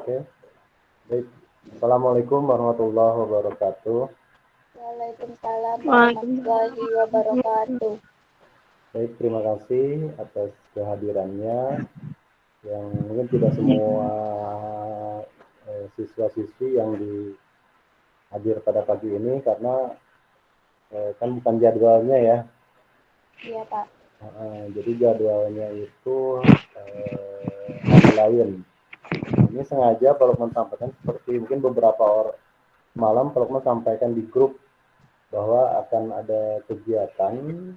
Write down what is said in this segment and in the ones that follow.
Oke. Baik. Assalamualaikum warahmatullahi wabarakatuh. Waalaikumsalam warahmatullahi wabarakatuh. Baik, terima kasih atas kehadirannya. Yang mungkin tidak semua siswa-siswi yang hadir pada pagi ini karena kan bukan jadwalnya ya. Iya, Pak. Jadi jadwalnya itu online. Ini sengaja kalau menyampaikan seperti mungkin beberapa orang malam kalau sampaikan di grup bahwa akan ada kegiatan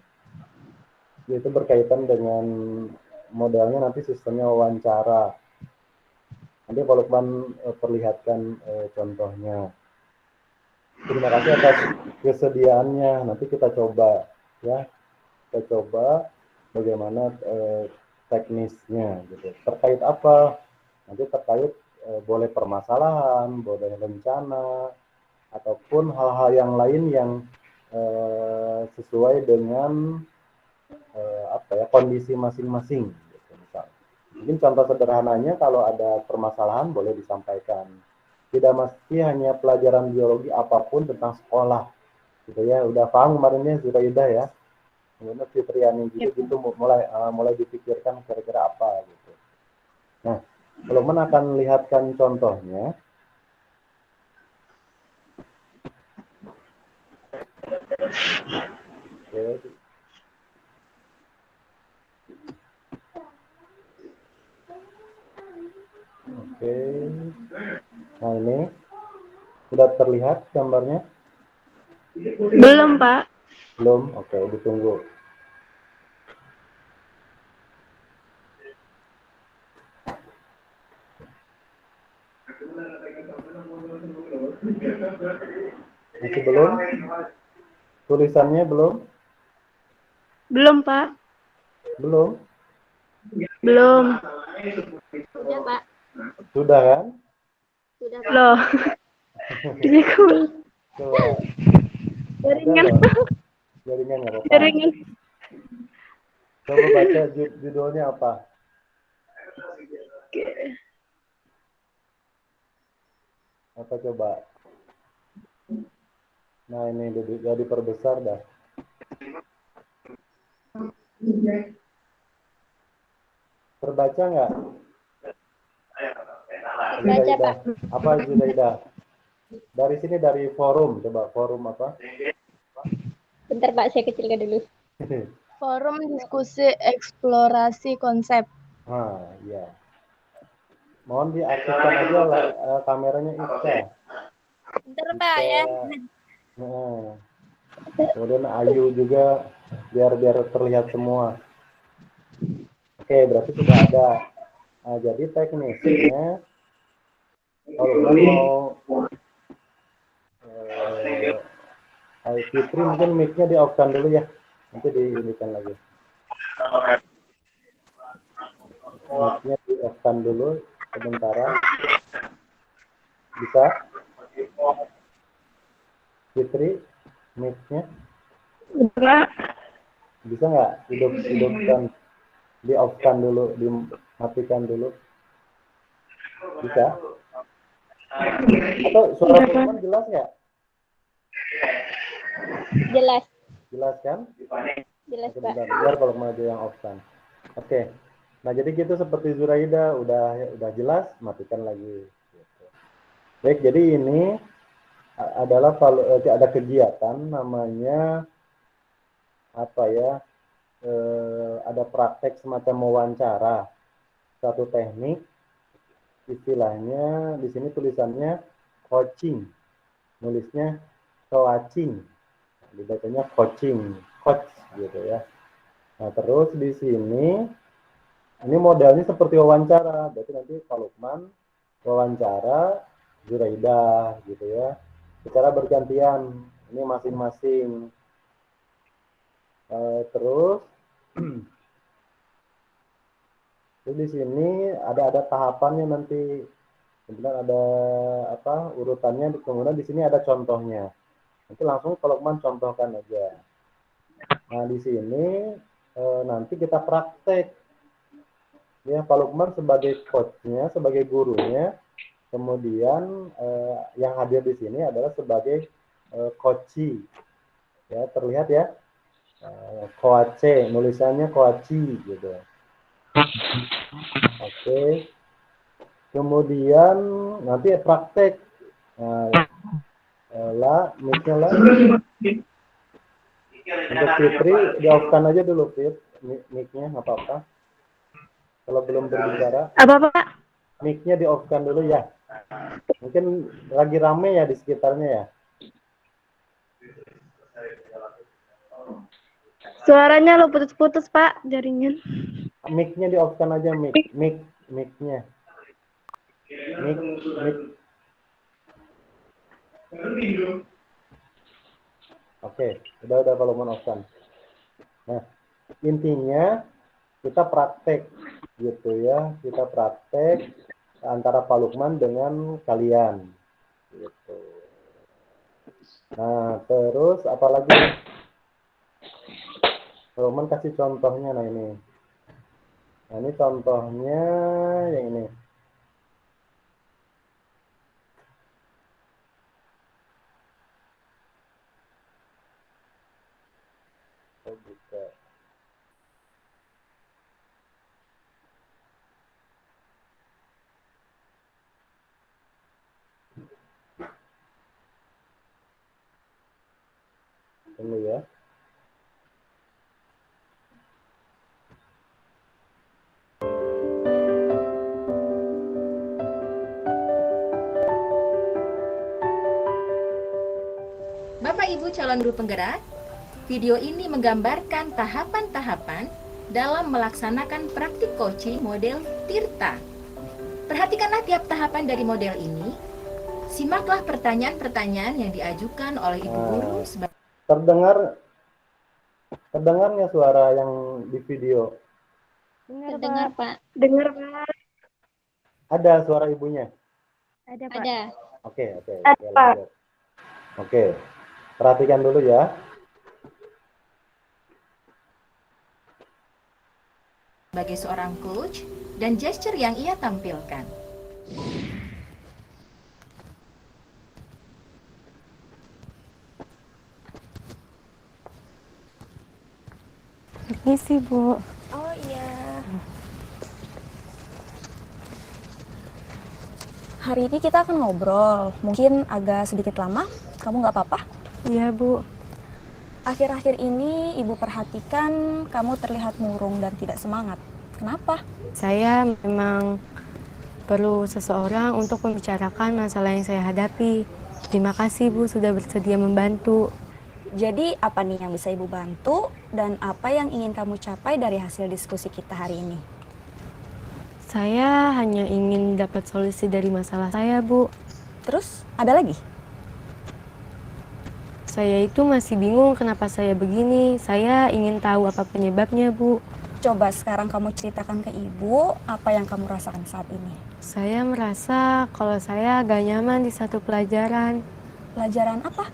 yaitu berkaitan dengan modelnya nanti sistemnya wawancara. Nanti Pak Lukman perlihatkan contohnya. Terima kasih atas kesediaannya. Nanti kita coba ya, kita coba bagaimana teknisnya gitu. Terkait apa? Nanti terkait boleh permasalahan, boleh rencana, ataupun hal-hal yang lain yang sesuai dengan kondisi masing-masing. Gitu, mungkin contoh sederhananya kalau ada permasalahan boleh disampaikan. Tidak mesti hanya pelajaran biologi apapun tentang sekolah, gitu ya. Udah paham kemarinnya Zuraidah ya. Kemudian Fitriani juga gitu mulai dipikirkan kira-kira apa gitu. Nah, Loman akan lihatkan contohnya. Oke. Oke. Nah ini sudah terlihat gambarnya? Belum, Pak. Belum? Oke, ditunggu. Masih belum? Tulisannya belum? Belum, Pak. Belum? Belum. Sudah, Pak. Sudah kan? Sudah, Pak. Loh. Ini cool. Coba. Jaringan. Jaringan nggak apa-apa. Jaringan. Coba baca judulnya apa? Oke. Apa coba? Nah ini udah diperbesar dah. Terbaca nggak? Baca, Pak. Apa Zuraida? Dari sini dari forum, coba forum apa? Bentar, Pak, saya kecilkan dulu. Forum diskusi eksplorasi konsep. Iya. Mohon diaktifkan aja lah kameranya Ica. Bentar, Pak, ya. Nah. Kemudian Ayu juga biar terlihat semua. Oke, berarti sudah ada. Nah, jadi teknisnya kalau mau Fitri mungkin mic-nya di off-kan dulu ya. Nanti diinikan lagi. Mic-nya di off-kan dulu sementara. Bisa? Fitri, mic-nya? Enggak. Bisa nggak hidupkan, di off-kan dulu, dimatikan dulu? Bisa? Atau suara teman jelas nggak? Jelas. Jelas kan? Jelas, Pak. Biar kalau mau yang off-kan. Oke. Nah, jadi gitu seperti Zuraida udah jelas, matikan lagi. Baik, jadi ini adalah ada kegiatan namanya apa ya? Ada praktek semacam wawancara. Satu teknik istilahnya di sini tulisannya coaching. Nulisnya coaching. Dibacanya coaching, coach gitu ya. Nah, terus di sini ini modelnya seperti wawancara. Berarti nanti Pak Lukman wawancara Zuraida gitu ya. Secara bergantian. Ini masing-masing. Terus di sini ada tahapannya nanti. Kemudian ada urutannya. Kemudian di sini ada contohnya. Nanti langsung Pak Lukman contohkan aja. Nah di sini nanti kita praktek. Ya, Pak Lukman sebagai coachnya, sebagai gurunya, Kemudian yang hadir di sini adalah sebagai koci, ya terlihat ya, koace, nulisannya koaci gitu. Oke. Kemudian nanti praktek. Lah, mic-nya lah. Untuk Fitri, di-off-kan aja dulu, Fit. Mic-nya, nggak apa-apa. Kalau belum berbicara. Apa, Pak? Mic-nya di-off-kan dulu ya. Mungkin lagi rame ya di sekitarnya ya. Suaranya lo putus-putus, Pak, jaringan. Mic-nya di-off-kan aja, mic-nya. Mic. Oke, udah kalau mau off-kan. Nah, intinya kita praktek gitu ya. Kita praktek antara Pak Lukman dengan kalian gitu. Nah, terus apalagi? Pak Lukman kasih contohnya, nah ini. Nah, ini contohnya yang ini. Oh, bisa. Tunggu ya. Bapak Ibu calon guru penggerak, video ini menggambarkan tahapan-tahapan dalam melaksanakan praktik coaching model Tirta. Perhatikanlah tiap tahapan dari model ini. Simaklah pertanyaan-pertanyaan yang diajukan oleh Ibu Guru sebagai Terdengar nggak suara yang di video? Terdengar, Pak. Dengar, Pak. Ada suara ibunya? Ada, Pak. Ada. Oke, Ada, Pak. lanjut. Oke, perhatikan dulu ya. seorang coach dan gesture yang ia tampilkan. Permisi, Bu. Oh iya. Hari ini kita akan ngobrol. Mungkin agak sedikit lama. Kamu nggak apa-apa? Iya, Bu. Akhir-akhir ini Ibu perhatikan kamu terlihat murung dan tidak semangat. Kenapa? Saya memang perlu seseorang untuk membicarakan masalah yang saya hadapi. Terima kasih, Bu, sudah bersedia membantu. Jadi apa nih yang bisa Ibu bantu dan apa yang ingin kamu capai dari hasil diskusi kita hari ini? Saya hanya ingin dapat solusi dari masalah saya, Bu. Terus ada lagi? Saya itu masih bingung kenapa saya begini. Saya ingin tahu apa penyebabnya, Bu. Coba sekarang kamu ceritakan ke Ibu apa yang kamu rasakan saat ini. Saya merasa kalau saya gak nyaman di satu pelajaran. Pelajaran apa?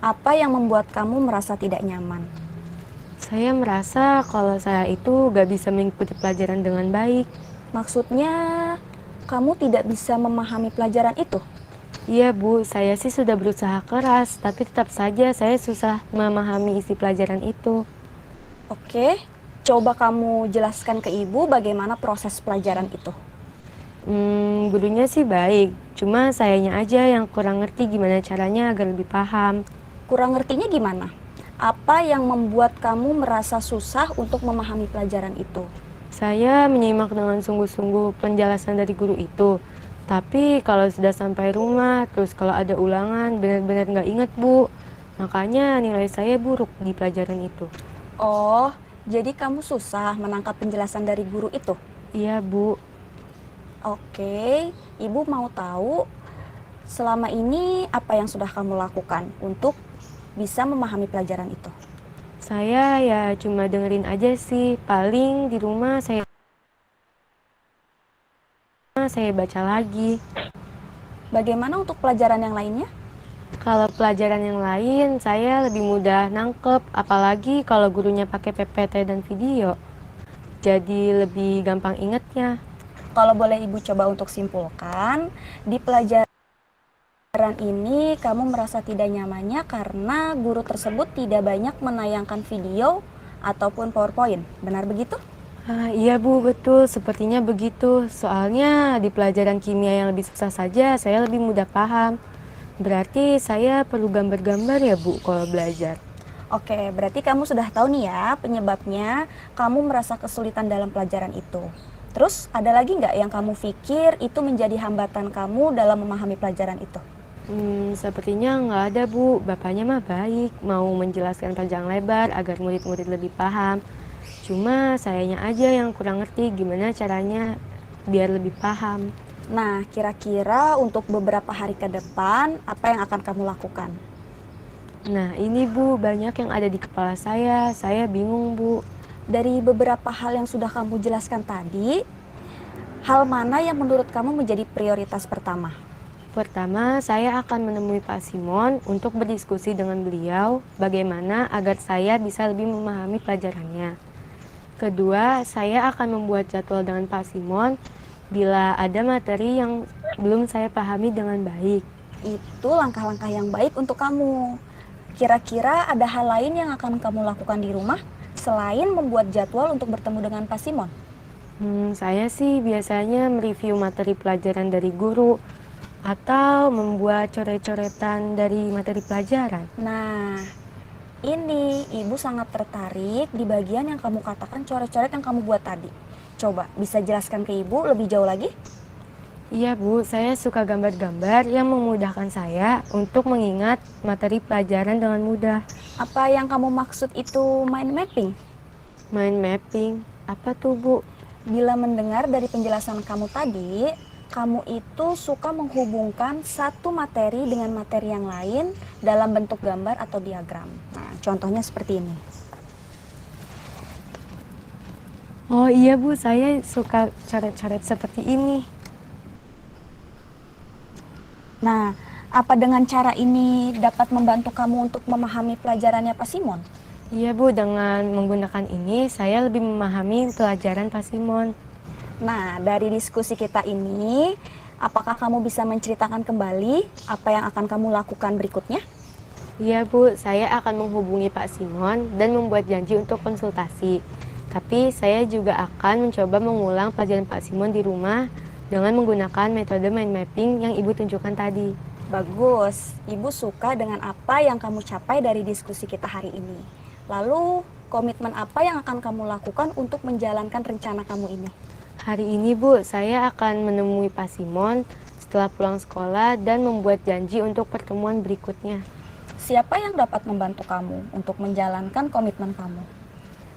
Apa yang membuat kamu merasa tidak nyaman? Saya merasa kalau saya itu gak bisa mengikuti pelajaran dengan baik. Maksudnya kamu tidak bisa memahami pelajaran itu? Iya, Bu, saya sih sudah berusaha keras, tapi tetap saja saya susah memahami isi pelajaran itu. Oke, coba kamu jelaskan ke Ibu bagaimana proses pelajaran itu. Gurunya sih baik, cuma sayanya aja yang kurang ngerti gimana caranya agar lebih paham. Kurang ngertinya gimana? Apa yang membuat kamu merasa susah untuk memahami pelajaran itu? Saya menyimak dengan sungguh-sungguh penjelasan dari guru itu. Tapi kalau sudah sampai rumah, terus kalau ada ulangan, benar-benar nggak inget, Bu. Makanya nilai saya buruk di pelajaran itu. Oh, jadi kamu susah menangkap penjelasan dari guru itu? Iya, Bu. Oke, Ibu mau tahu selama ini apa yang sudah kamu lakukan untuk bisa memahami pelajaran itu? Saya ya cuma dengerin aja sih. Paling di rumah saya baca lagi. Bagaimana untuk pelajaran yang lainnya? Kalau pelajaran yang lain, saya lebih mudah nangkep. Apalagi kalau gurunya pakai PPT dan video. Jadi lebih gampang ingetnya. Kalau boleh Ibu coba untuk simpulkan, di pelajaran ini kamu merasa tidak nyamannya karena guru tersebut tidak banyak menayangkan video ataupun PowerPoint. Benar begitu? Iya Bu, betul. Sepertinya begitu. Soalnya di pelajaran kimia yang lebih susah saja, saya lebih mudah paham. Berarti saya perlu gambar-gambar ya Bu kalau belajar. Oke, berarti kamu sudah tahu nih ya penyebabnya kamu merasa kesulitan dalam pelajaran itu. Terus ada lagi nggak yang kamu pikir itu menjadi hambatan kamu dalam memahami pelajaran itu? Sepertinya nggak ada Bu. Bapaknya mah baik, mau menjelaskan panjang lebar agar murid-murid lebih paham. Cuma sayanya aja yang kurang ngerti gimana caranya biar lebih paham. Nah, kira-kira untuk beberapa hari ke depan, apa yang akan kamu lakukan? Nah ini Bu, banyak yang ada di kepala saya bingung Bu. Dari beberapa hal yang sudah kamu jelaskan tadi, hal mana yang menurut kamu menjadi prioritas pertama? Pertama, saya akan menemui Pak Simon untuk berdiskusi dengan beliau bagaimana agar saya bisa lebih memahami pelajarannya. Kedua, saya akan membuat jadwal dengan Pak Simon bila ada materi yang belum saya pahami dengan baik. Itu langkah-langkah yang baik untuk kamu. Kira-kira ada hal lain yang akan kamu lakukan di rumah selain membuat jadwal untuk bertemu dengan Pak Simon? Saya sih biasanya mereview materi pelajaran dari guru atau membuat coret-coretan dari materi pelajaran. Nah, ini Ibu sangat tertarik di bagian yang kamu katakan coret-coret yang kamu buat tadi. Coba bisa jelaskan ke Ibu lebih jauh lagi? Iya Bu, saya suka gambar-gambar yang memudahkan saya untuk mengingat materi pelajaran dengan mudah. Apa yang kamu maksud itu mind mapping? Mind mapping, apa tuh Bu? Bila mendengar dari penjelasan kamu tadi, kamu itu suka menghubungkan satu materi dengan materi yang lain dalam bentuk gambar atau diagram. Nah, contohnya seperti ini. Oh iya Bu, saya suka coret-coret seperti ini. Nah, apa dengan cara ini dapat membantu kamu untuk memahami pelajarannya Pak Simon? Iya Bu, dengan menggunakan ini saya lebih memahami pelajaran Pak Simon. Nah, dari diskusi kita ini, apakah kamu bisa menceritakan kembali apa yang akan kamu lakukan berikutnya? Iya Bu, saya akan menghubungi Pak Simon dan membuat janji untuk konsultasi. Tapi saya juga akan mencoba mengulang pelajaran Pak Simon di rumah dengan menggunakan metode mind mapping yang Ibu tunjukkan tadi. Bagus, Ibu suka dengan apa yang kamu capai dari diskusi kita hari ini. Lalu, komitmen apa yang akan kamu lakukan untuk menjalankan rencana kamu ini? Hari ini Bu, saya akan menemui Pak Simon setelah pulang sekolah dan membuat janji untuk pertemuan berikutnya. Siapa yang dapat membantu kamu untuk menjalankan komitmen kamu?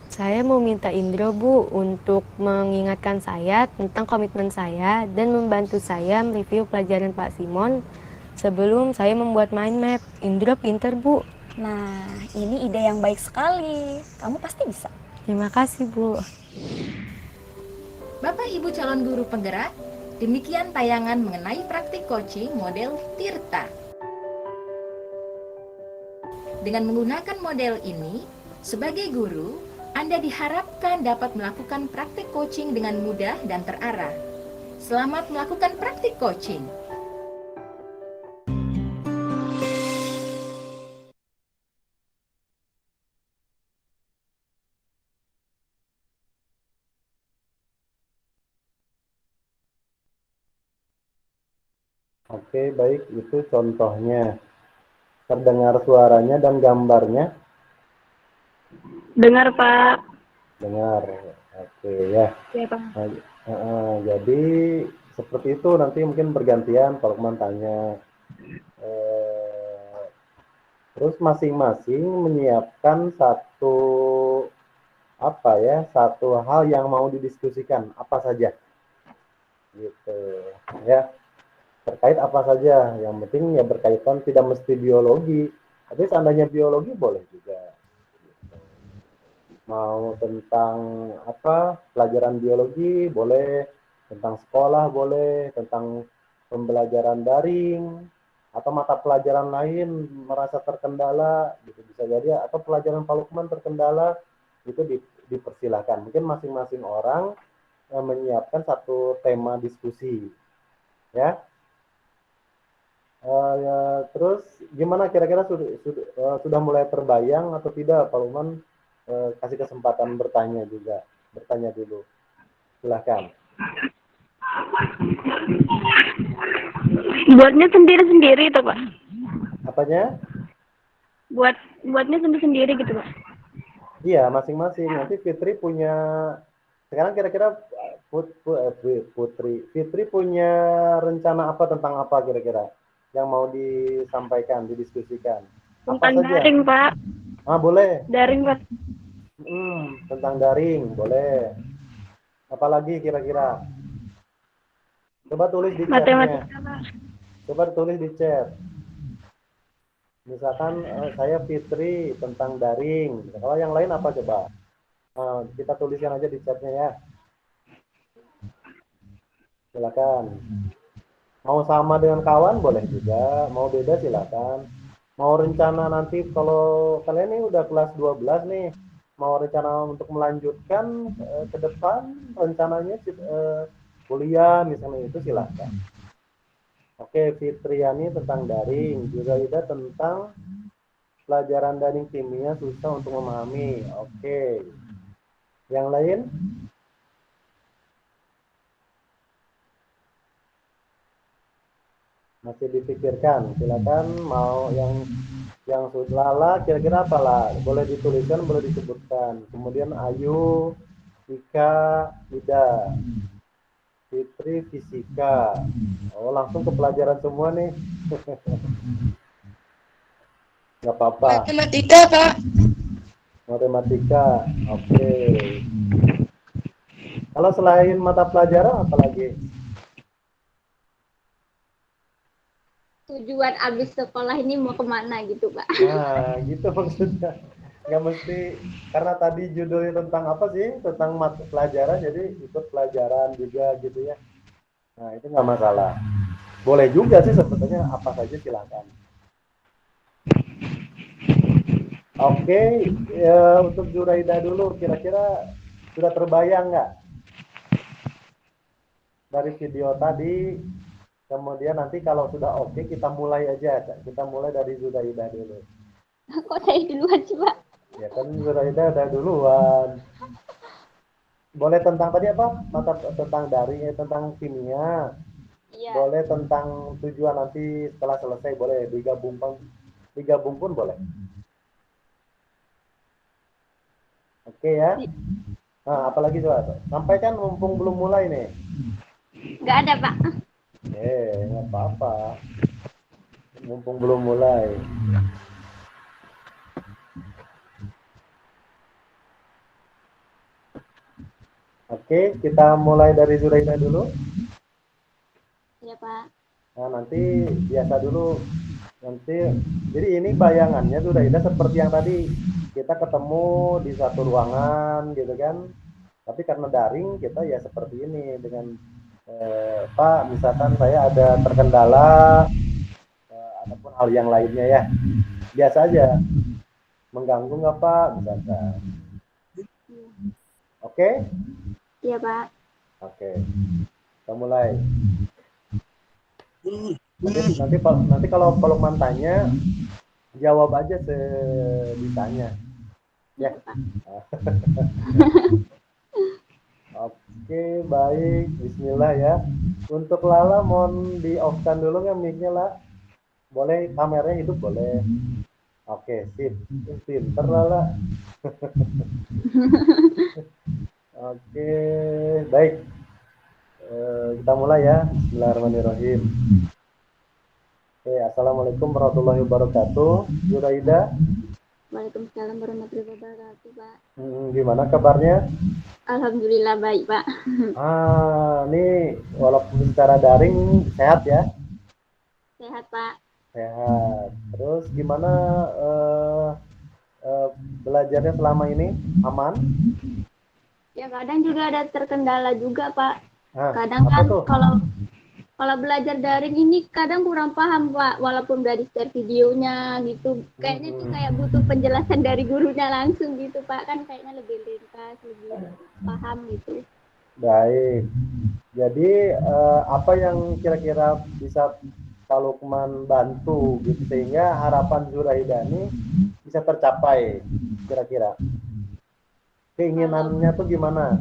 Saya mau minta Indro Bu untuk mengingatkan saya tentang komitmen saya dan membantu saya mereview pelajaran Pak Simon sebelum saya membuat mind map. Indro pinter Bu. Nah, ini ide yang baik sekali. Kamu pasti bisa. Terima kasih Bu. Bapak Ibu calon guru penggerak, demikian tayangan mengenai praktik coaching model Tirta. Dengan menggunakan model ini, sebagai guru, Anda diharapkan dapat melakukan praktik coaching dengan mudah dan terarah. Selamat melakukan praktik coaching. Oke, baik, itu contohnya. Terdengar suaranya dan gambarnya? Dengar, Pak. Dengar. Oke, ya. Ya, Pak. Jadi seperti itu, nanti mungkin bergantian Pak Lukman tanya. Terus masing-masing menyiapkan satu hal yang mau didiskusikan, apa saja. Gitu. Ya. Terkait apa saja, yang penting ya berkaitan, tidak mesti biologi, tapi seandainya biologi boleh juga. Mau tentang pelajaran biologi boleh, tentang sekolah boleh, tentang pembelajaran daring atau mata pelajaran lain merasa terkendala gitu bisa jadi, atau pelajaran Pak Lukman terkendala, itu dipersilahkan. Mungkin masing-masing orang menyiapkan satu tema diskusi, ya. Terus gimana kira-kira sudah mulai terbayang atau tidak? Pak Luman kasih kesempatan bertanya juga, bertanya dulu. Silahkan. Buatnya sendiri-sendiri itu, Pak. Apanya? Buatnya sendiri-sendiri gitu, Pak. Iya, masing-masing. Nanti Fitri punya, sekarang kira-kira Fitri punya rencana apa tentang apa kira-kira yang mau disampaikan, didiskusikan? Apa Tentang saja? daring, Pak. Boleh. Daring, Pak. Tentang daring, boleh. Apalagi kira-kira? Coba tulis di chatnya. Matematika, Pak. Coba tulis di chat. Misalkan saya Fitri tentang daring. Kalau yang lain apa coba? Kita tuliskan aja di chatnya ya. Silakan. Mau sama dengan kawan boleh juga. Mau beda silakan. Mau rencana nanti kalau kalian ini udah kelas 12 nih. Mau rencana untuk melanjutkan ke depan rencananya kuliah misalnya itu silakan. Oke, Fitriani tentang daring, Juraida tentang pelajaran daring kimia susah untuk memahami. Oke. Yang lain? Masih dipikirkan. Silakan mau yang Lala kira-kira apalah? Boleh dituliskan, boleh disebutkan. Kemudian Ayu, Ika, Ida. Fitri fisika. Langsung ke pelajaran semua nih. Nggak apa-apa. Matematika, Pak. Matematika. Oke. Kalau selain mata pelajaran apa lagi? Tujuan abis sekolah ini mau kemana gitu, Pak? Nah, gitu maksudnya. Nggak mesti, karena tadi judulnya tentang apa sih? Tentang mata pelajaran, jadi ikut pelajaran juga gitu ya. Nah, itu nggak masalah. Boleh juga sih sebetulnya apa saja silakan. Oke, untuk Juraida dulu, kira-kira sudah terbayang nggak? Dari video tadi, kemudian nanti kalau sudah oke, kita mulai aja. Kita mulai dari Juraida dulu. Kok saya duluan sih, Pak? Ya kan Juraida udah duluan. Boleh tentang tadi apa? Tentang daring, tentang kimia. Iya. Boleh tentang tujuan nanti setelah selesai, boleh digabung pun boleh. Oke ya. Nah, apalagi coba? Sampaikan mumpung belum mulai nih. Nggak ada, Pak. Nggak apa-apa. Mumpung belum mulai. Oke, kita mulai dari Zuraida dulu. Iya, Pak. Nah, nanti biasa dulu. Nanti, jadi ini bayangannya Zuraida seperti yang tadi. Kita ketemu di satu ruangan, gitu kan. Tapi karena daring, kita ya seperti ini. Dengan, Pak, misalkan saya ada terkendala, ataupun hal yang lainnya ya. Biasa aja. Mengganggu nggak, Pak? Misalkan. Oke? Iya, Pak. Oke. Kita mulai. Nanti kalau Lukman tanya, jawab aja sebisanya. Ya. Oke, baik. Bismillah ya. Untuk Lala mohon di off-kan dulu nggak mic-nya, lah. Boleh kameranya hidup boleh. Oke, sip. Pinter Lala. Oke, baik. Kita mulai ya. Bismillahirrahmanirrahim. Oke, assalamualaikum warahmatullahi wabarakatuh. Juraida. Waalaikumsalam warahmatullahi wabarakatuh, Pak. Gimana kabarnya? Alhamdulillah baik, Pak. Ini walaupun secara daring sehat ya? Sehat, Pak. Sehat. Terus gimana belajarnya selama ini? Aman? Ya kadang juga ada terkendala juga, Pak. Nah, Kadang apa kan tuh? kalau belajar daring ini kadang kurang paham, Pak. Walaupun udah di-share videonya gitu. Kayaknya itu kayak butuh penjelasan dari gurunya langsung gitu, Pak. Kan kayaknya lebih ringkas, lebih paham gitu. Baik. Jadi apa yang kira-kira bisa Pak Lukman bantu gitu sehingga harapan Zuraida ini bisa tercapai kira-kira? Keinginannya tuh gimana?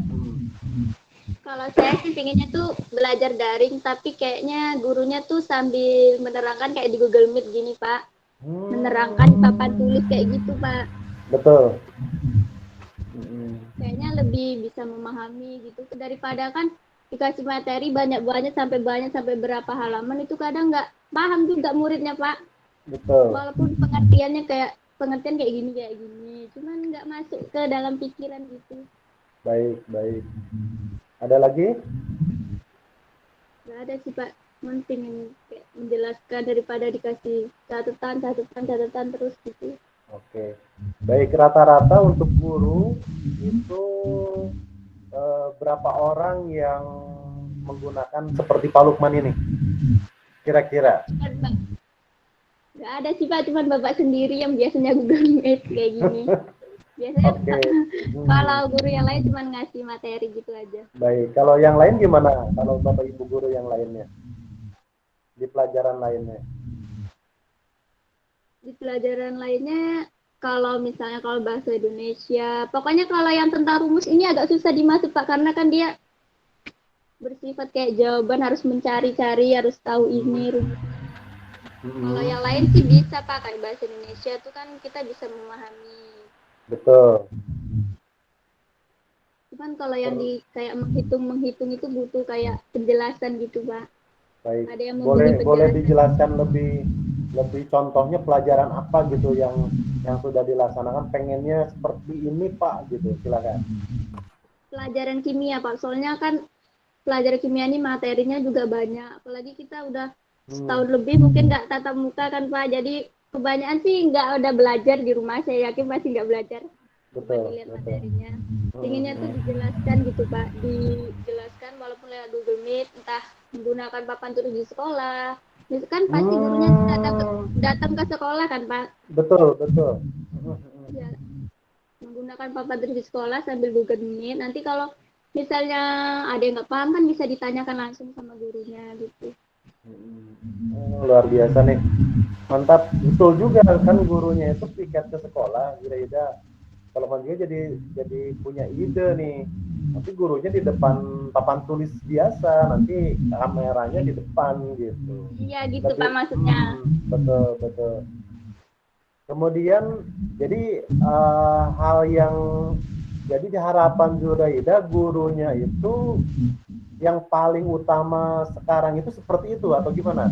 Kalau saya sih pinginnya tuh belajar daring, tapi kayaknya gurunya tuh sambil menerangkan kayak di Google Meet gini, Pak. Menerangkan di papan tulis kayak gitu, Pak. Betul. Kayaknya lebih bisa memahami gitu daripada kan dikasih materi banyak-banyak sampai berapa halaman itu kadang nggak paham juga muridnya, Pak. Betul. Walaupun pengertian kayak gini, cuman nggak masuk ke dalam pikiran gitu. Baik, baik. Ada lagi? Nggak ada sih, Pak. Penting kayak menjelaskan daripada dikasih catatan terus gitu. Oke. Baik, rata-rata untuk guru itu berapa orang yang menggunakan seperti Pak Lukman ini? Kira-kira? Nggak ada sih, Pak. Cuman Bapak sendiri yang biasanya Google Meet kayak gini. Biasanya kalau guru yang lain cuma ngasih materi gitu aja. Baik, kalau yang lain gimana? Kalau Bapak Ibu guru yang lainnya? Di pelajaran lainnya? Di pelajaran lainnya, kalau misalnya kalau bahasa Indonesia, pokoknya kalau yang tentang rumus ini agak susah dimasuk, Pak, karena kan dia bersifat kayak jawaban harus mencari-cari, harus tahu ini rumus. Kalau yang lain sih bisa, Pak, kayak bahasa Indonesia tuh kan kita bisa memahami. Betul. Cuman kalau yang di kayak menghitung itu butuh kayak penjelasan gitu, Pak. Baik. Ada yang boleh dijelaskan lebih contohnya pelajaran apa gitu yang sudah dilaksanakan pengennya seperti ini, Pak, gitu. Silakan. Pelajaran kimia, Pak. Soalnya kan pelajaran kimia ini materinya juga banyak. Apalagi kita udah setahun lebih mungkin nggak tatap muka kan, Pak. Jadi kebanyakan sih nggak udah belajar di rumah. Saya yakin pasti nggak belajar. Betul. Lihat materinya. Inginnya tuh dijelaskan gitu, Pak. Dijelaskan walaupun lewat Google Meet, entah menggunakan papan tulis di sekolah. Itu kan pasti gurunya datang ke sekolah kan, Pak. Betul. Ya, menggunakan papan tulis di sekolah sambil Google Meet. Nanti kalau misalnya ada yang nggak paham kan bisa ditanyakan langsung sama gurunya gitu. Luar biasa nih, mantap. Betul juga kan gurunya itu piket ke sekolah, kira-kira kalau kan juga jadi punya ide nih. Tapi gurunya di depan papan tulis biasa, nanti kameranya di depan gitu. Iya gitu, Pak, maksudnya. Betul. Kemudian jadi hal yang jadi harapan Zuraida gurunya itu yang paling utama sekarang itu seperti itu atau gimana?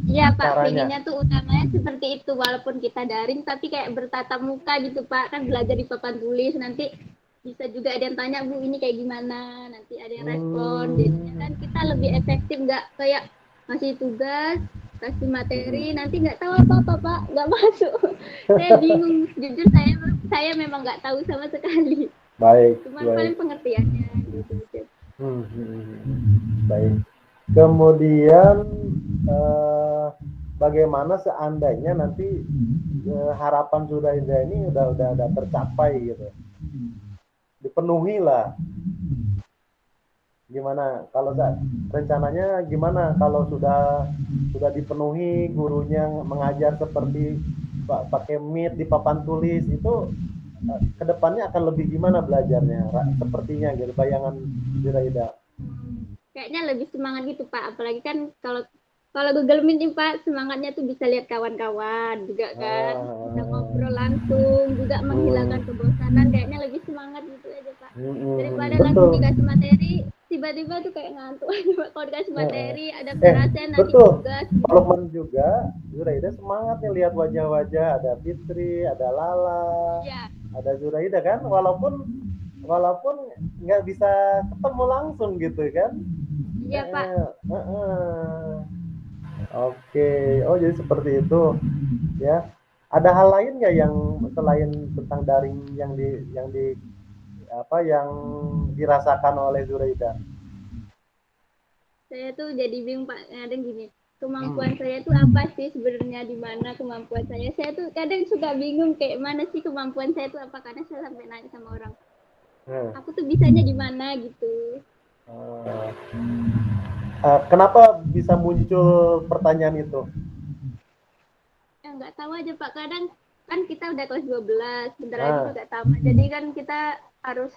Iya, Pak, pengennya tuh utamanya seperti itu, walaupun kita daring tapi kayak bertatap muka gitu, Pak. Kan belajar di papan tulis, nanti bisa juga ada yang tanya, Bu, ini kayak gimana, nanti ada yang respon. Jadinya kan kita lebih efektif, nggak kayak ngasih tugas, kasih materi, nanti nggak tahu apa-apa, Pak, nggak masuk. Saya bingung, jujur saya memang nggak tahu sama sekali. Baik. Cuma paling pengertiannya gitu. Baik. Kemudian bagaimana seandainya nanti harapan Zuraida ini udah tercapai gitu, dipenuhi lah. Gimana kalau rencananya gimana kalau sudah dipenuhi, gurunya mengajar seperti pakai Meet di papan tulis itu, kedepannya akan lebih gimana belajarnya sepertinya gitu bayangan Zuraida? Kayaknya lebih semangat gitu, Pak. Apalagi kan kalau Google Meet nih, Pak, semangatnya tuh bisa lihat kawan-kawan juga kan. Bisa ngobrol langsung, juga menghilangkan kebosanan. Kayaknya lebih semangat gitu aja, Pak. Daripada nanti dikasih materi, tiba-tiba tuh kayak ngantuk aja, Pak. Kalau dikasih materi, ada perasaan nanti tugas. Pak Lukman juga, Zuraida semangat nih lihat wajah-wajah. Ada Fitri, ada Lala, ada Zuraida kan. Walaupun nggak bisa ketemu langsung gitu kan. Iya, Pak. Oke. Oh, jadi seperti itu ya. Ada hal lain nggak yang selain tentang daring yang dirasakan oleh Zuraida? Saya tuh jadi bingung, Pak. Kadang gini, kemampuan saya tuh apa sih sebenarnya, di mana kemampuan saya? Saya tuh kadang suka bingung kayak mana sih kemampuan saya tuh apa, karena saya sampai nanya sama orang. Aku tuh bisanya di mana gitu. Kenapa bisa muncul pertanyaan itu? Ya nggak tahu aja Pak, kadang kan kita udah kelas 12, bentar lagi juga tamat. Jadi kan kita harus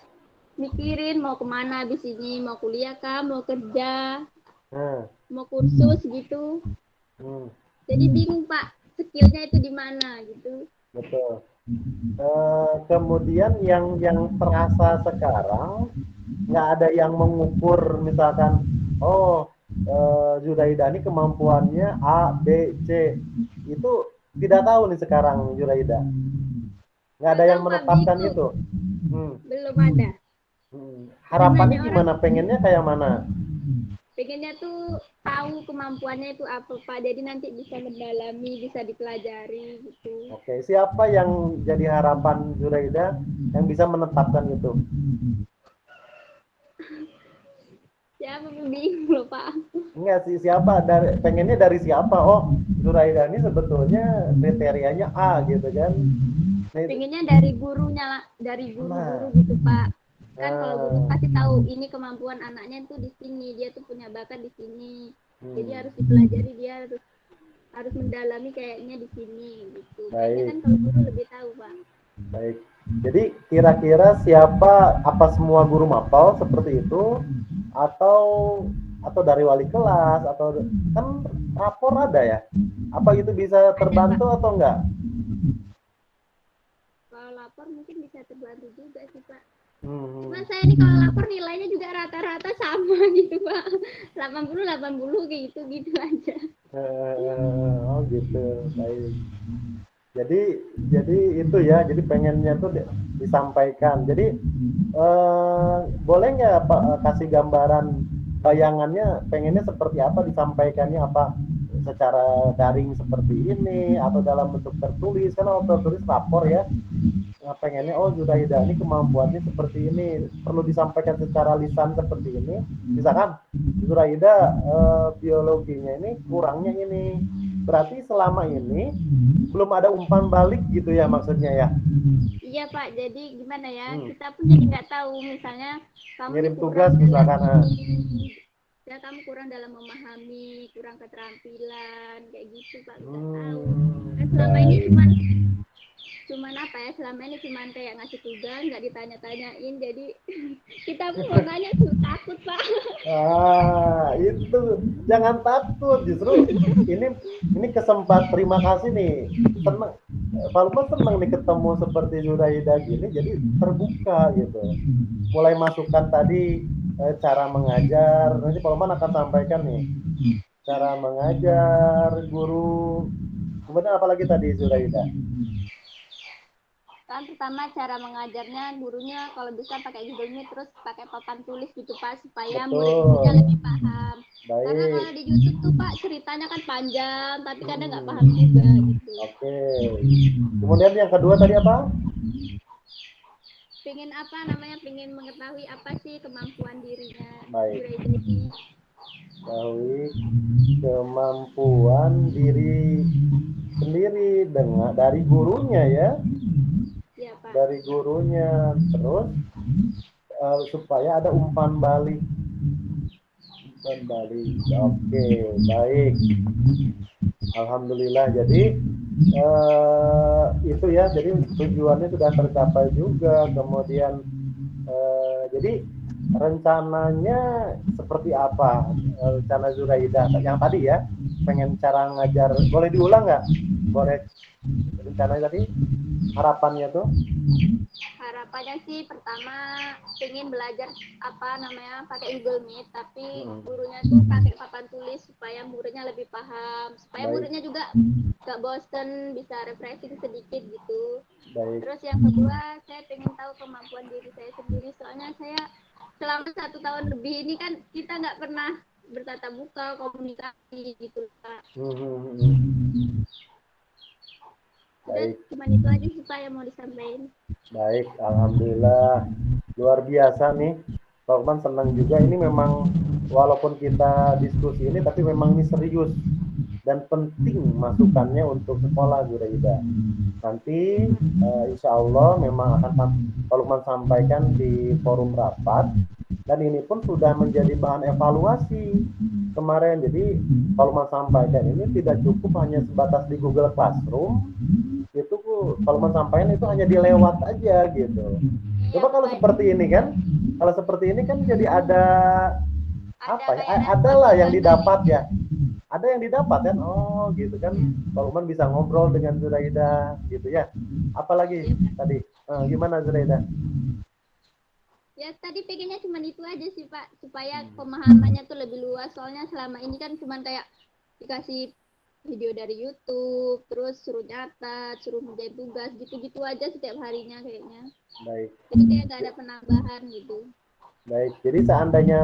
mikirin mau kemana habis ini, mau kuliah kah, mau kerja, mau kursus gitu. Jadi bingung Pak, skillnya itu di mana gitu. Betul. Kemudian yang terasa sekarang nggak ada yang mengukur misalkan, Zuraida ini kemampuannya A, B, C, itu tidak tahu nih sekarang Zuraida. Nggak ada yang menetapkan itu. Belum ada. Harapannya gimana? Pengennya kayak mana? Pengennya tuh tahu kemampuannya itu apa Pak, jadi nanti bisa mendalami, bisa dipelajari gitu. Oke, siapa yang jadi harapan Zuraida yang bisa menetapkan itu? Siapa bingung loh Pak? Enggak sih, siapa? Pengennya dari siapa? Oh, Zuraida ini sebetulnya kriterianya A gitu kan? Pengennya dari gurunya, dari guru-guru gitu Pak. Kan kalau guru pasti tahu ini kemampuan anaknya tuh di sini, dia tuh punya bakat di sini. Jadi harus dipelajari, dia harus mendalami kayaknya di sini gitu. Kayaknya kan kalau guru lebih tahu Pak. Baik. Jadi kira-kira siapa, apa semua guru mapel seperti itu atau dari wali kelas atau kan rapor ada ya? Apa itu bisa terbantu atau enggak? Kalau lapor mungkin bisa terbantu juga sih Pak. Cuma saya ini kalau lapor nilainya juga rata-rata sama gitu Pak. 80 kayak gitu aja. Oh gitu. Baik. Jadi itu ya, jadi pengennya tuh disampaikan. Jadi boleh nggak Pak kasih gambaran bayangannya pengennya seperti apa, disampaikannya apa, secara daring seperti ini atau dalam bentuk tertulis? Kan kalau tertulis rapor ya, pengennya Zuraida ini kemampuannya seperti ini, perlu disampaikan secara lisan seperti ini. Misalkan Zuraida biologinya ini kurangnya ini, berarti selama ini belum ada umpan balik gitu ya maksudnya ya? Iya Pak, jadi gimana ya, kita pun jadi nggak tahu, misalnya kamu ngirim tugas misalkan ya kamu kurang dalam memahami, kurang keterampilan kayak gitu Pak, nggak tahu. Kan selama ini cuman apa ya, selama ini cuman kayak ngasih tugas nggak ditanya-tanyain, jadi kita pun mau nanya tuh takut Pak. Itu jangan takut, justru ini kesempatan. Terima kasih nih, senang Pak Lukman, senang nih ketemu seperti Zuraida gini, jadi terbuka gitu. Mulai masukan tadi cara mengajar, nanti Pak Lukman akan sampaikan nih cara mengajar guru. Kemudian apalagi tadi Zuraida? Kan pertama cara mengajarnya, gurunya kalau bisa pakai Google Meet, terus pakai papan tulis gitu Pak, supaya murid-muridnya lebih paham. Baik. Karena kalau di YouTube tuh Pak ceritanya kan panjang, tapi kadang nggak paham juga gitu. Oke. Kemudian yang kedua tadi apa? Pengen mengetahui apa sih kemampuan dirinya. Baik. Mengetahui kemampuan diri sendiri dari gurunya ya. Ya, Pak. Dari gurunya, terus supaya ada umpan balik. Oke, baik. Alhamdulillah. Jadi itu ya, jadi tujuannya sudah tercapai juga. Kemudian jadi rencananya seperti apa, rencana Zuraida yang tadi ya, pengen cara ngajar, boleh diulang nggak? Boleh. Rencananya tadi harapannya tuh? Harapannya sih pertama pengen belajar pakai Google Meet, tapi gurunya tuh pakai papan tulis supaya muridnya lebih paham, supaya muridnya juga gak bosen, bisa refreshing sedikit gitu. Baik. Terus yang kedua, saya pengen tahu kemampuan diri saya sendiri, soalnya saya selama 1 tahun lebih ini kan kita nggak pernah bertatap muka, komunikasi gitu Pak. Baik. Cuman itu aja sih Pak yang mau disampaikan. Baik, alhamdulillah, luar biasa nih. Pak Lukman senang juga, ini memang walaupun kita diskusi ini, tapi memang ini serius dan penting masukannya untuk sekolah Zuraida. Nanti insya Allah memang akan Pak Lukman sampaikan di forum rapat, Dan ini pun sudah menjadi bahan evaluasi kemarin. Jadi kalau mau sampaikan ini tidak cukup hanya sebatas di Google Classroom, itu kalau mau sampaikan itu hanya dilewat aja gitu. Coba kalau seperti ini kan, jadi ada apa ya? Adalah yang didapat ya. Ada yang didapat kan? Oh gitu kan. Pak Uman bisa ngobrol dengan Zuraida gitu ya. Apalagi tadi gimana Zuraida? Ya tadi pengennya cuma itu aja sih Pak, supaya pemahamannya tuh lebih luas. Soalnya selama ini kan cuma kayak dikasih video dari YouTube, terus suruh nyatat, suruh ngerjain tugas, gitu-gitu aja setiap harinya kayaknya. Baik. Jadi kayak nggak ada penambahan gitu. Baik, jadi seandainya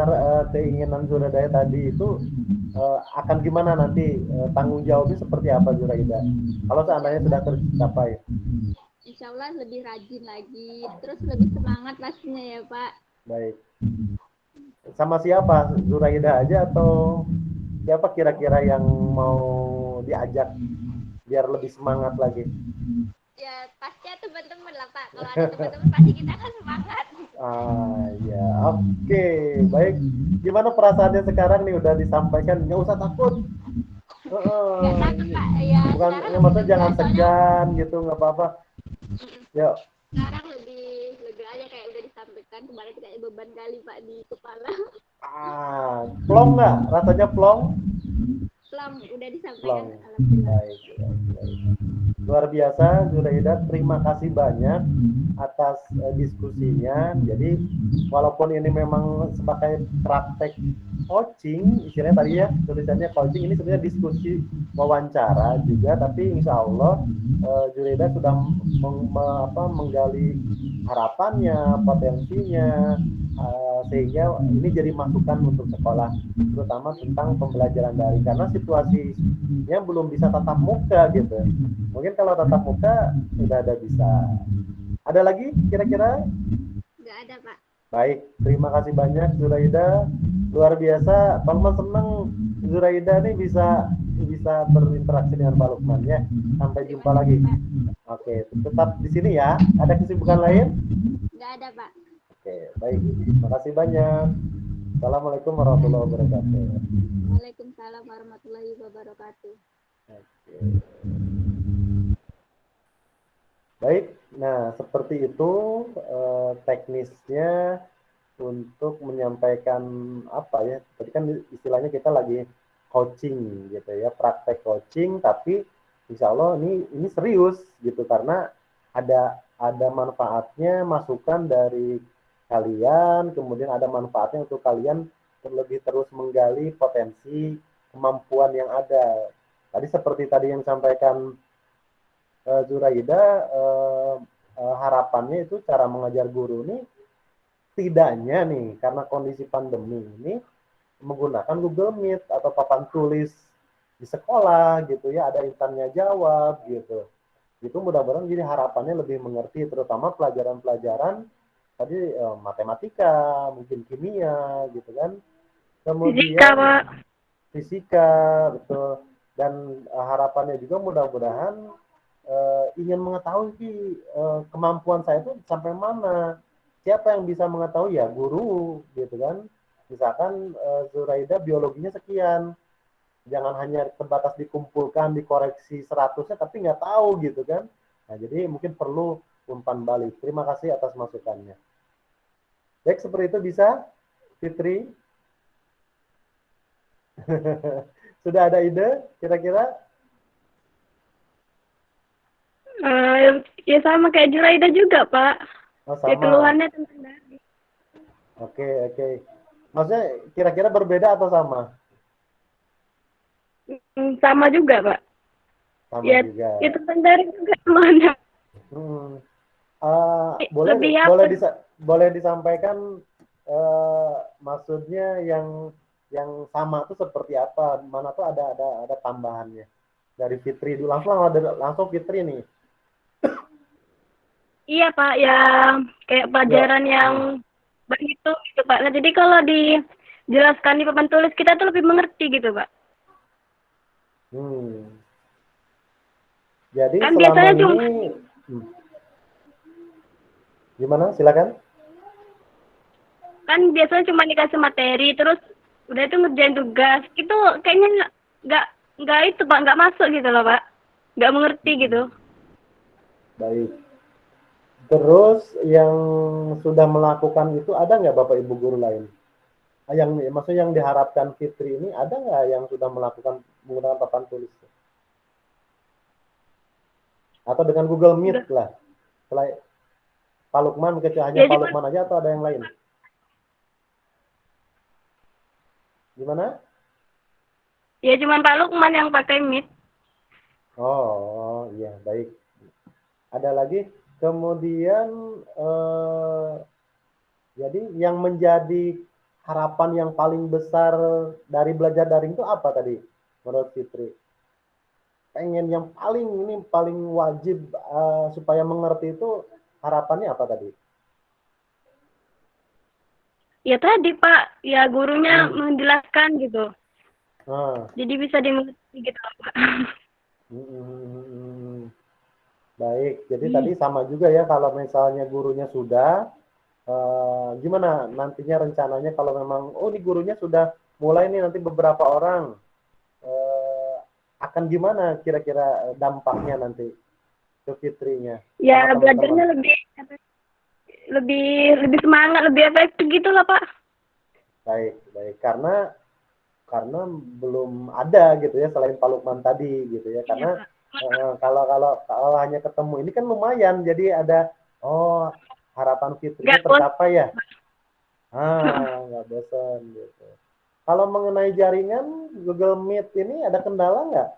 keinginan Zuraida tadi itu akan gimana nanti tanggung jawabnya seperti apa Zuraida? Kalau seandainya sudah tercapai? Insya Allah lebih rajin lagi, terus lebih semangat pastinya ya Pak. Baik. Sama siapa? Zuraida aja atau siapa kira-kira yang mau diajak biar lebih semangat lagi? Ya pasti teman-teman lah Pak. Kalau ada teman-teman pasti kita akan semangat. Ya, oke. Baik. Gimana perasaannya sekarang nih udah disampaikan? Nggak usah takut. Nggak takut Pak. Ya, bukan, maksudnya jangan segan gitu, nggak apa-apa. Yuk. Sekarang lebih lega aja kayak udah disampaikan. Kemarin kayak beban kali Pak di kepala. Plong nggak? Rasanya plong? Plong, udah disampaikan. Baik. Luar biasa Zuraida, terima kasih banyak atas diskusinya. Jadi walaupun ini memang sebagai praktek coaching, istilahnya tadi ya tulisannya coaching, ini sebenarnya diskusi wawancara juga, tapi insya Allah Zuraida sudah menggali harapannya, potensinya, sehingga ini jadi masukan untuk sekolah, terutama tentang pembelajaran daring, karena situasinya belum bisa tatap muka gitu. Mungkin kalau tatap muka sudah ada bisa. Ada lagi kira-kira? Nggak ada Pak. Baik, terima kasih banyak Zuraida. Luar biasa, Pak Lukman senang Zuraida nih bisa berinteraksi dengan Pak Lukman ya. Sampai jumpa lagi. Oke, tetap di sini ya. Ada kesibukan lain? Nggak ada Pak. Oke, baik. Terima kasih banyak. Assalamualaikum warahmatullahi wabarakatuh. Waalaikumsalam warahmatullahi wabarakatuh. Oke. Baik, nah seperti itu teknisnya untuk menyampaikan apa ya? Tadi kan istilahnya kita lagi coaching gitu ya, praktek coaching, tapi insya Allah ini serius gitu karena ada manfaatnya, masukan dari kalian, kemudian ada manfaatnya untuk kalian lebih terus menggali potensi kemampuan yang ada. Tadi seperti tadi yang disampaikan Zuraida, harapannya itu cara mengajar guru ini tidaknya nih karena kondisi pandemi ini menggunakan Google Meet atau papan tulis di sekolah gitu ya, ada instannya jawab gitu. Itu mudah-mudahan jadi harapannya lebih mengerti, terutama pelajaran-pelajaran tadi matematika, mungkin kimia gitu kan. Kemudian fisika betul. Dan harapannya juga mudah-mudahan ingin mengetahui kemampuan saya itu sampai mana. Siapa yang bisa mengetahui ya? Guru gitu kan. Misalkan Zuraida biologinya sekian. Jangan hanya terbatas dikumpulkan, dikoreksi 100-nya tapi nggak tahu gitu kan. Nah, jadi mungkin perlu umpan balik. Terima kasih atas masukannya. Baik, seperti itu bisa, Fitri? Sudah ada ide kira-kira? Ya sama kayak Zuraida juga, Pak. Oh, sama. Ya keluhannya tentang daring. Oke. Maksudnya kira-kira berbeda atau sama? Sama juga, Pak. Sama ya, juga. Ya tentang daring juga mana? Boleh disampaikan maksudnya yang sama itu seperti apa? Mana tuh ada tambahannya dari Fitri dulu. Langsung Fitri nih. Iya Pak, yang kayak pelajaran yang berhitung gitu Pak. Nah jadi kalau dijelaskan di papan tulis kita tuh lebih mengerti gitu Pak. Jadi kan selama biasanya ini gimana? Silakan. kan biasanya cuma dikasih materi, terus udah itu ngerjain tugas. Itu kayaknya nggak itu Pak, nggak masuk gitu loh Pak. Nggak mengerti gitu. Baik. Terus yang sudah melakukan itu ada nggak Bapak Ibu guru lain? Yang maksudnya yang diharapkan Fitri ini ada nggak yang sudah melakukan menggunakan papan tulis? Atau dengan Google Meet lah. Selain Pak Lukman, hanya Pak Lukman aja atau ada yang lain? Gimana? Ya cuma Pak Lukman yang pakai Meet. Oh iya, baik. Ada lagi? Kemudian jadi yang menjadi harapan yang paling besar dari belajar daring itu apa tadi menurut Fitri? Pengen yang paling wajib supaya mengerti itu harapannya apa tadi? Ya tadi Pak, ya gurunya menjelaskan gitu. Jadi bisa dimengerti gitu Pak. Baik, jadi tadi sama juga ya kalau misalnya gurunya sudah, gimana nantinya rencananya kalau memang, oh ini gurunya sudah mulai nih nanti beberapa orang, akan gimana kira-kira dampaknya nanti ke Fitrinya? Ya belajarnya lebih semangat, lebih efektif gitu lah Pak. Baik, karena belum ada gitu ya selain Pak Lukman tadi gitu ya, karena kalau hanya ketemu ini kan lumayan, jadi ada harapan Fitrinya tercapai ya. Nggak bosan gitu. Kalau mengenai jaringan Google Meet ini ada kendala nggak?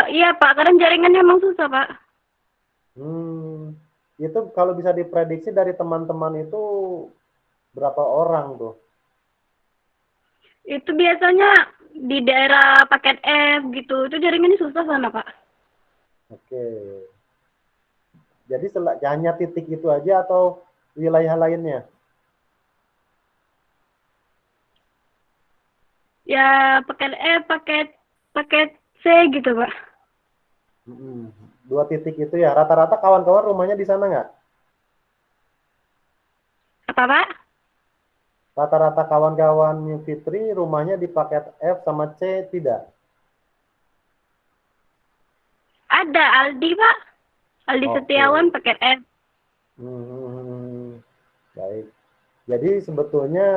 Iya Pak, karena jaringannya emang susah Pak. Itu kalau bisa diprediksi dari teman-teman itu berapa orang tuh? Itu biasanya di daerah paket F gitu, itu jaringannya susah sana Pak. Oke. Jadi hanya titik itu aja atau wilayah lainnya? Ya paket F, paket C gitu Pak. 2 titik itu ya. Rata-rata kawan-kawan rumahnya di sana nggak? Apa Pak? Rata-rata kawan-kawan Fitri rumahnya di paket F sama C tidak? Ada Aldi Pak. Aldi Setiawan paket F. Baik. Jadi sebetulnya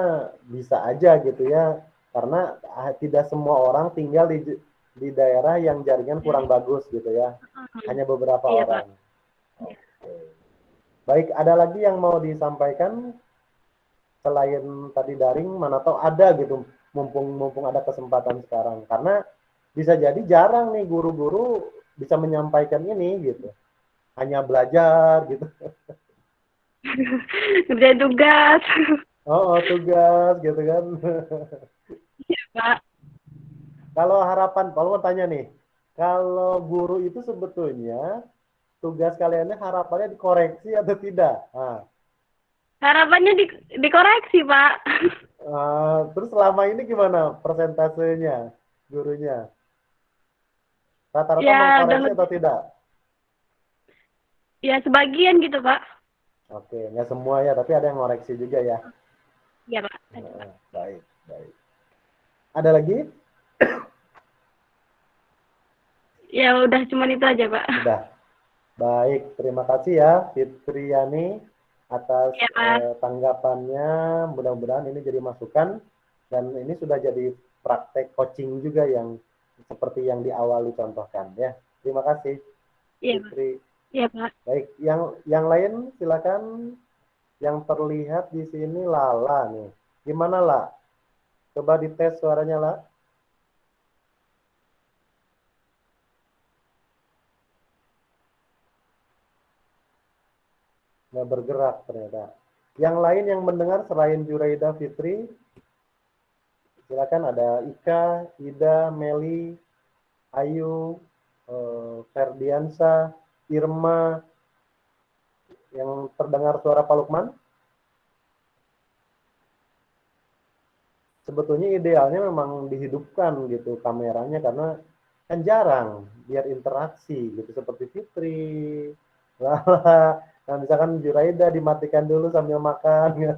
bisa aja gitu ya. Karena tidak semua orang tinggal di daerah yang jaringan kurang bagus gitu ya. Hanya beberapa orang. Oke. Baik, ada lagi yang mau disampaikan selain tadi daring, mana tahu ada gitu, mumpung ada kesempatan sekarang. Karena bisa jadi jarang nih guru-guru bisa menyampaikan ini gitu. Hanya belajar gitu. Kerjain tugas. Tugas gitu kan. Iya Pak. Kalau harapan, kalau mau tanya nih, kalau guru itu sebetulnya tugas kaliannya harapannya dikoreksi atau tidak? Harapannya dikoreksi Pak. Terus selama ini gimana persentasenya gurunya? Rata-rata mengkoreksi atau tidak? Ya sebagian gitu Pak. Oke, nggak semua ya, tapi ada yang ngoreksi juga ya. Iya Pak. Baik. Ada lagi? Ya udah cuma itu aja Pak. Udah. Baik, terima kasih ya Fitriani atas tanggapannya. Mudah-mudahan ini jadi masukan dan ini sudah jadi praktek coaching juga yang seperti yang di awal dicontohkan ya. Terima kasih Fitri. Iya Pak. Baik, yang lain silakan. Yang terlihat di sini Lala nih. Gimana lah? Coba dites suaranya lah. Nggak bergerak ternyata. Yang lain yang mendengar selain Juraida Fitri, silakan ada Ika, Ida, Meli, Ayu, Ferdiansa, Irma, yang terdengar suara Pak Lukman. Sebetulnya idealnya memang dihidupkan gitu kameranya karena kan jarang biar interaksi gitu seperti Fitri, Lala. Nah, misalkan Juraida dimatikan dulu sambil makan.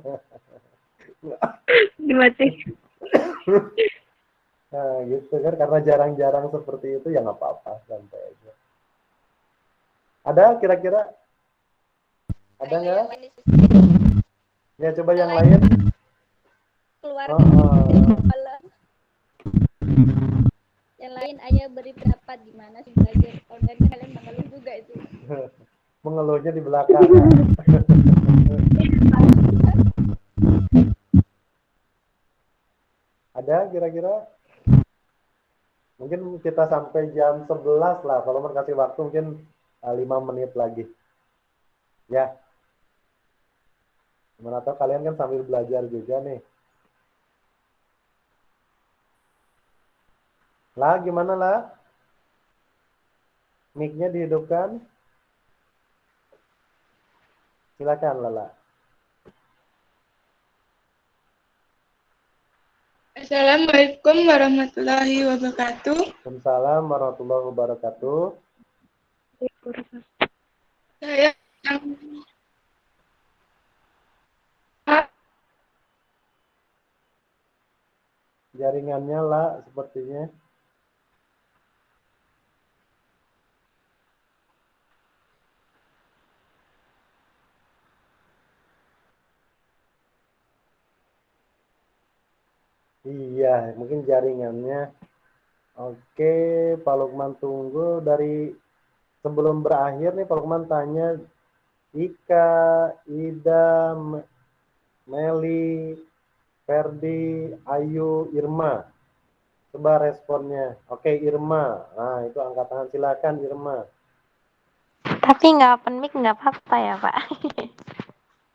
Dimati. Nah, gitu kan, karena jarang-jarang seperti itu ya nggak apa-apa, santai aja. Ada kira-kira? Ada nggak? Ya, coba yang lain. Keluarga Oh, yang lain ayo beri pendapat gimana sih belajar online, kan kalian mengeluh juga itu. mengeluhnya di belakang. Ya. Ada kira-kira? Mungkin kita sampai jam 11 lah. Kalau mau kasih waktu mungkin 5 menit lagi. Ya. Gimana tahu kalian kan sambil belajar juga nih. Lah, gimana lah? Mic-nya dihidupkan. Silakan, Lala. Assalamualaikum warahmatullahi wabarakatuh. Waalaikumsalam warahmatullahi wabarakatuh. Saya Jaringannya lah sepertinya. Iya, mungkin jaringannya. Oke, Pak Lukman tunggu. Dari sebelum berakhir nih Pak Lukman tanya Ika, Ida, Meli, Ferdi, Ayu, Irma. Coba responnya. Oke, Irma. Nah, itu angkat tangan. Silakan Irma. Tapi nggak open mic nggak apa-apa ya, Pak?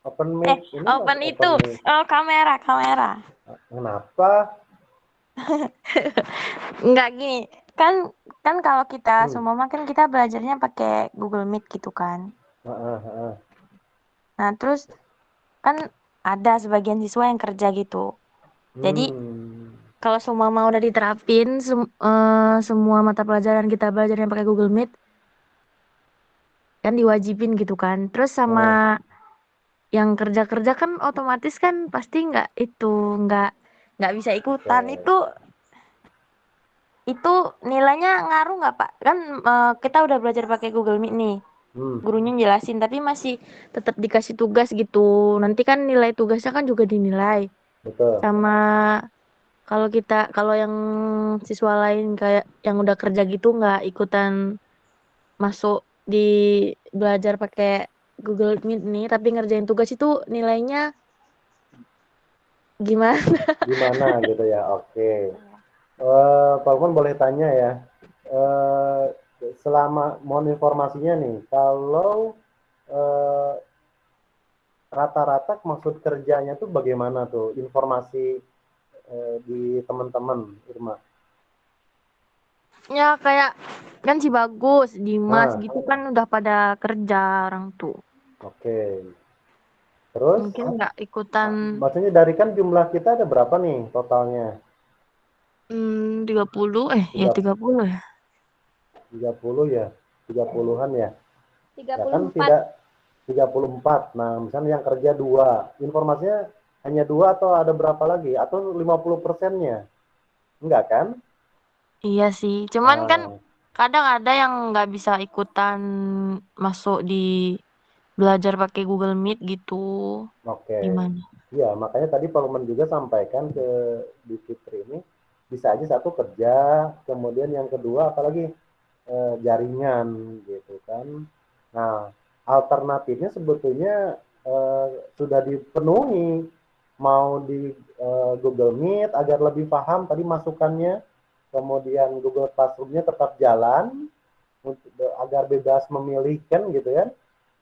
Open mic. Ini Open open itu. mic. Oh, kamera. Kenapa? Nggak gini. Kan kalau kita semua kan kita belajarnya pakai Google Meet gitu kan. Nah, terus kan ada sebagian siswa yang kerja gitu. Jadi kalau semua mau udah diterapin semua mata pelajaran kita belajarnya pakai Google Meet, kan diwajibin gitu kan. Terus sama yang kerja-kerja kan otomatis kan pasti nggak bisa ikutan. Itu nilainya ngaruh nggak, Pak? Kan kita udah belajar pakai Google Meet nih. Gurunya jelasin tapi masih tetap dikasih tugas gitu. Nanti kan nilai tugasnya kan juga dinilai. Betul. Sama kalau yang siswa lain kayak yang udah kerja gitu nggak ikutan masuk di belajar pakai Google Meet nih, tapi ngerjain tugas itu nilainya gimana? Gimana gitu ya? Oke. Pak Lukman boleh tanya ya. Selama mohon informasinya nih, kalau rata-rata maksud kerjanya tuh bagaimana tuh informasi di teman-teman, Irma? Ya kayak kan si Bagus, Dimas gitu kan udah pada kerja orang tuh. Oke. Terus? Mungkin nggak ikutan. Maksudnya dari kan jumlah kita ada berapa nih totalnya? 30 ya 30 ya. 30 ya, 30-an ya. 34. Ya kan tidak 34. Nah, misalnya yang kerja 2, informasinya hanya 2 atau ada berapa lagi? Atau 50%-nya? Enggak kan? Iya sih, cuman kan kadang ada yang nggak bisa ikutan masuk di belajar pakai Google Meet gitu. Oke. Gimana? Iya, makanya tadi Pak Luman juga sampaikan ke di Fitri ini, bisa aja satu kerja, kemudian yang kedua apalagi jaringan gitu kan. Nah, alternatifnya sebetulnya sudah dipenuhi, mau di Google Meet agar lebih paham tadi masukannya, kemudian Google Classroom-nya tetap jalan agar bebas memilih kan gitu ya.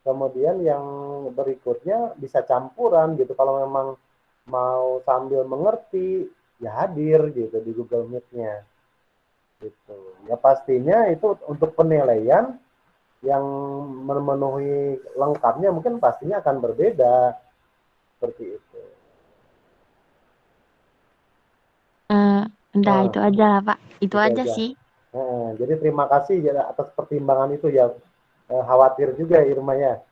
Kemudian yang berikutnya bisa campuran gitu, kalau memang mau sambil mengerti ya hadir gitu di Google Meet-nya gitu. Ya pastinya itu untuk penilaian yang memenuhi lengkapnya mungkin pastinya akan berbeda seperti itu. Itu aja lah Pak, itu aja sih. Jadi terima kasih ya atas pertimbangan itu ya, khawatir juga Irma ya.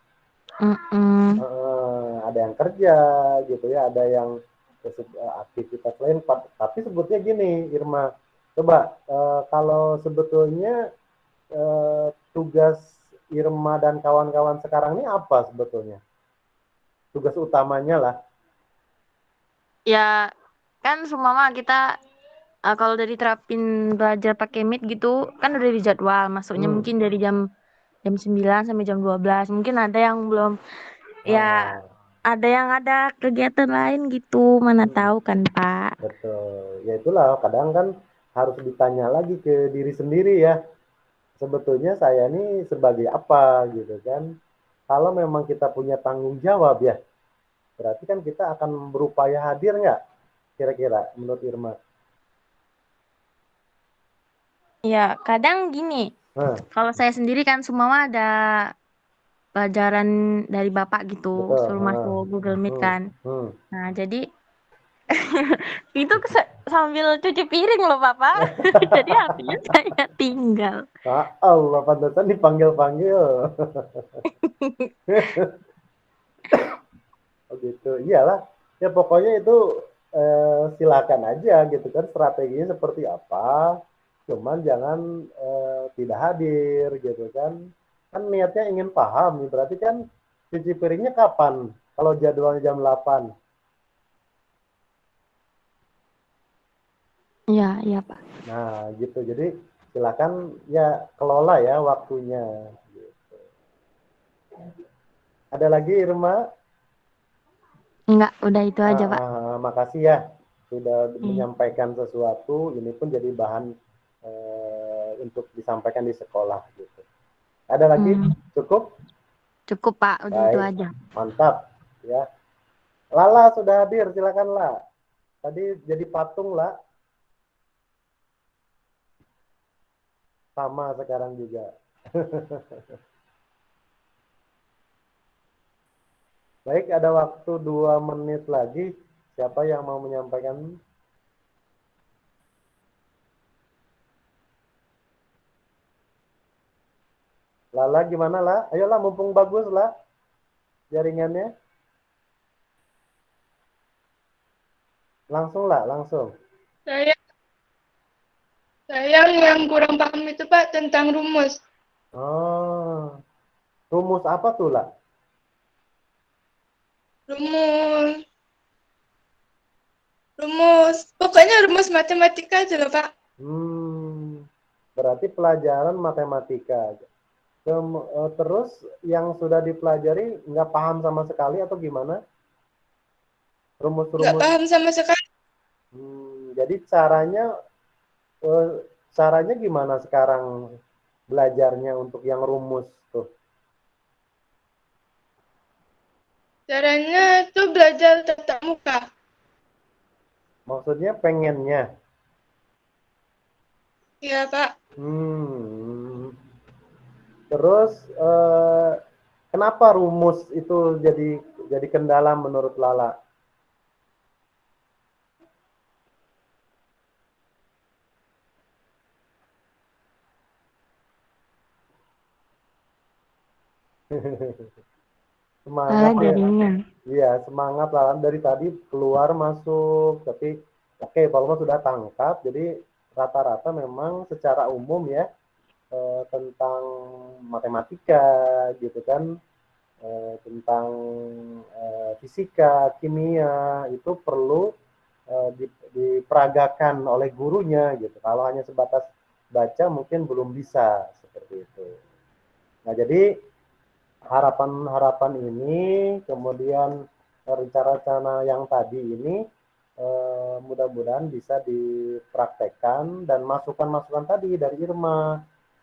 Ada yang kerja gitu ya, ada yang aktivitas lain. Tapi sebetulnya gini, Irma, coba kalau sebetulnya tugas Irma dan kawan-kawan sekarang ini apa sebetulnya? Tugas utamanya lah. Ya, kan semua kita kalau udah diterapin belajar pakai Meet gitu, kan udah dijadwal. Masuknya mungkin dari jam 9 sampai jam 12. Mungkin ada yang belum, ya ada yang ada kegiatan lain gitu. Mana tahu kan, Pak. Betul. Ya itulah, kadang kan harus ditanya lagi ke diri sendiri ya. Sebetulnya saya ini sebagai apa gitu kan. Kalau memang kita punya tanggung jawab ya, berarti kan kita akan berupaya hadir nggak? Kira-kira menurut Irma? Ya, kadang gini. Kalau saya sendiri kan semua ada pelajaran dari Bapak gitu. Betul. Suruh masuk Google Meet kan. Nah, jadi itu sambil cuci piring loh Bapak. Jadi artinya saya tinggal. Allah, pantesan dipanggil-panggil. Oh gitu, iyalah. Ya pokoknya itu silakan aja gitu kan, strateginya seperti apa. Cuman jangan tidak hadir gitu kan. Kan niatnya ingin paham, berarti kan cuci piringnya kapan? Kalau jadwalnya jam 8. Iya Pak. Nah gitu, jadi silakan ya kelola ya waktunya. Gitu. Ada lagi Irma? Enggak, udah itu aja Pak. Makasih ya sudah menyampaikan sesuatu. Ini pun jadi bahan untuk disampaikan di sekolah gitu. Ada lagi? Cukup? Cukup Pak, udah itu aja. Mantap ya. Lala sudah hadir, silakan lah. Tadi jadi patung lah. Sama sekarang juga. Baik, ada waktu 2 menit lagi. Siapa yang mau menyampaikan? Lala gimana lah? Ayolah, mumpung bagus lah jaringannya. Langsung lah, langsung. Saya yang kurang paham itu Pak tentang rumus. Oh, rumus apa tuh lah? Pokoknya rumus matematika aja loh Pak. Berarti pelajaran matematika. Terus yang sudah dipelajari nggak paham sama sekali atau gimana? Rumus-rumus? Nggak paham sama sekali. Jadi caranya gimana sekarang belajarnya untuk yang rumus tuh? Caranya tuh belajar tatap muka. Maksudnya pengennya? Iya Pak. Terus kenapa rumus itu jadi kendala menurut Lala? Semangat ya. Iya, semangat lah dari tadi keluar masuk, tapi oke, Palma sudah tangkap. Jadi rata-rata memang secara umum ya tentang matematika gitu kan, tentang fisika, kimia itu perlu diperagakan oleh gurunya gitu. Kalau hanya sebatas baca mungkin belum bisa seperti itu. Nah, jadi harapan-harapan ini, kemudian rencana-rencana yang tadi ini mudah-mudahan bisa dipraktekkan dan masukan-masukan tadi dari Irma.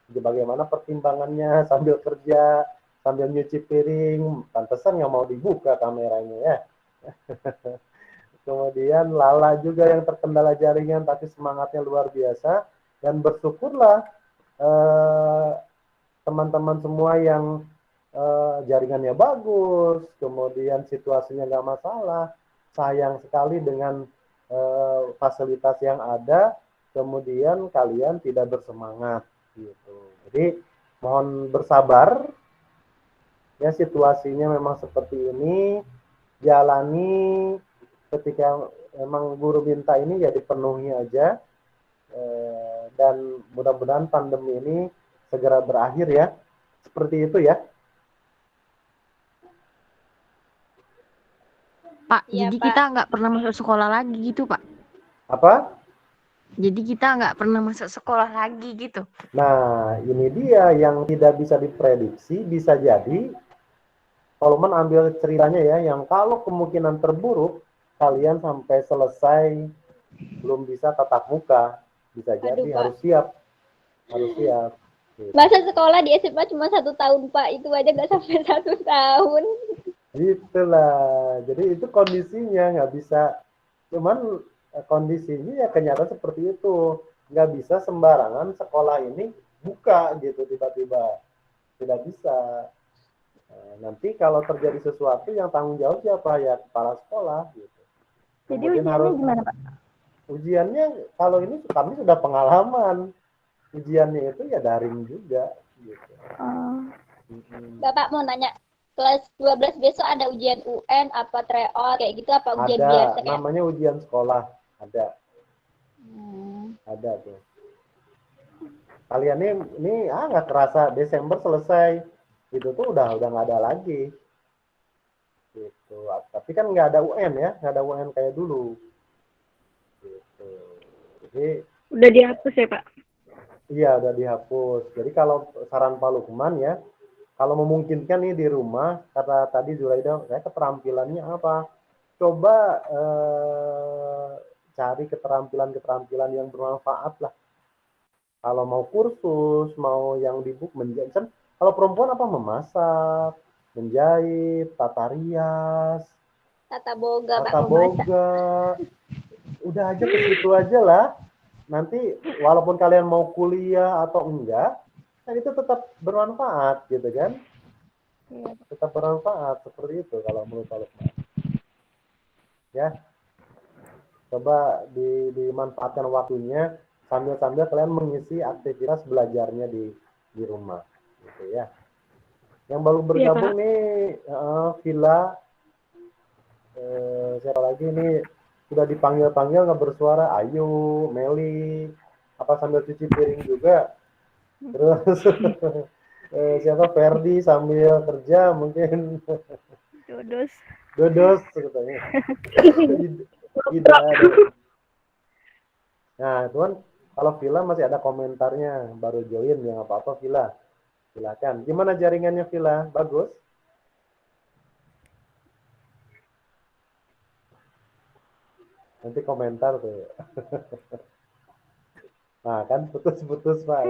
Jadi bagaimana pertimbangannya sambil kerja, sambil nyuci piring, pantesan nggak mau dibuka kameranya ya. Kemudian Lala juga yang terkendala jaringan tapi semangatnya luar biasa, dan bersyukurlah teman-teman semua yang jaringannya bagus, kemudian situasinya nggak masalah. Sayang sekali dengan fasilitas yang ada, kemudian kalian tidak bersemangat gitu. Jadi mohon bersabar Ya situasinya memang seperti ini, jalani ketika memang guru minta ini ya dipenuhi aja. Dan mudah-mudahan pandemi ini segera berakhir ya. Seperti itu ya. Pak, Iya, jadi Pak. kita nggak pernah masuk sekolah lagi gitu, Pak. Apa? Jadi kita nggak pernah masuk sekolah lagi gitu. Nah, ini dia yang tidak bisa diprediksi. Bisa jadi, kalau ambil ceritanya ya, yang kalau kemungkinan terburuk, kalian sampai selesai belum bisa tatap muka. Bisa jadi, Aduh, Pak. harus siap. Harus siap. Gitu. Masa sekolah di SMA cuma 1 tahun, Pak. Itu aja nggak sampai 1 tahun. Itulah. Jadi itu kondisinya, nggak bisa. Cuman kondisinya ya kenyataan seperti itu. Nggak bisa sembarangan sekolah ini buka gitu tiba-tiba. Tidak bisa. Nanti kalau terjadi sesuatu yang tanggung jawab siapa? Ya kepala sekolah gitu. Jadi Kemudian ujiannya gimana, Pak? Ujiannya kalau ini kami sudah pengalaman. Ujiannya itu ya daring juga gitu. Bapak mau nanya, kelas 12 besok ada ujian UN apa tryout kayak gitu apa ujian biasa Ada, namanya ujian sekolah. Ada. Ada tuh. Kalian ini nggak kerasa Desember selesai. Itu tuh udah nggak ada lagi. Gitu. Tapi kan nggak ada UN ya, nggak ada UN kayak dulu. Gitu. Jadi Udah dihapus ya, Pak? iya, udah dihapus. Jadi kalau saran Pak Lukman ya, kalau memungkinkan nih di rumah, kata tadi Zuraida, saya keterampilannya apa? Coba cari keterampilan-keterampilan yang bermanfaat lah. Kalau mau kursus, mau yang di buku menjahit. Kan kalau perempuan apa? Memasak, menjahit, tata rias, tata boga, tata Pak memasak. boga. Udah aja ke situ aja lah. Nanti walaupun kalian mau kuliah atau enggak, kan itu tetap bermanfaat gitu kan? Tetap bermanfaat seperti itu kalau menurut Pak Lukman. Ya, coba dimanfaatkan waktunya sambil kalian mengisi aktivitas belajarnya di rumah, gitu ya. Yang baru bergabung nih, Villa, siapa lagi nih? Sudah dipanggil-panggil nggak bersuara, Ayu, Meli, apa sambil cuci piring juga. Terus siapa Ferdi sambil kerja mungkin. Dodos katanya. Tidak ada. Nah, Tuan, kalau Villa masih ada komentarnya, baru join ya nggak apa-apa Villa. Silakan. Gimana jaringannya Villa? Bagus? Nanti komentar tuh. Nah, kan putus-putus Pak.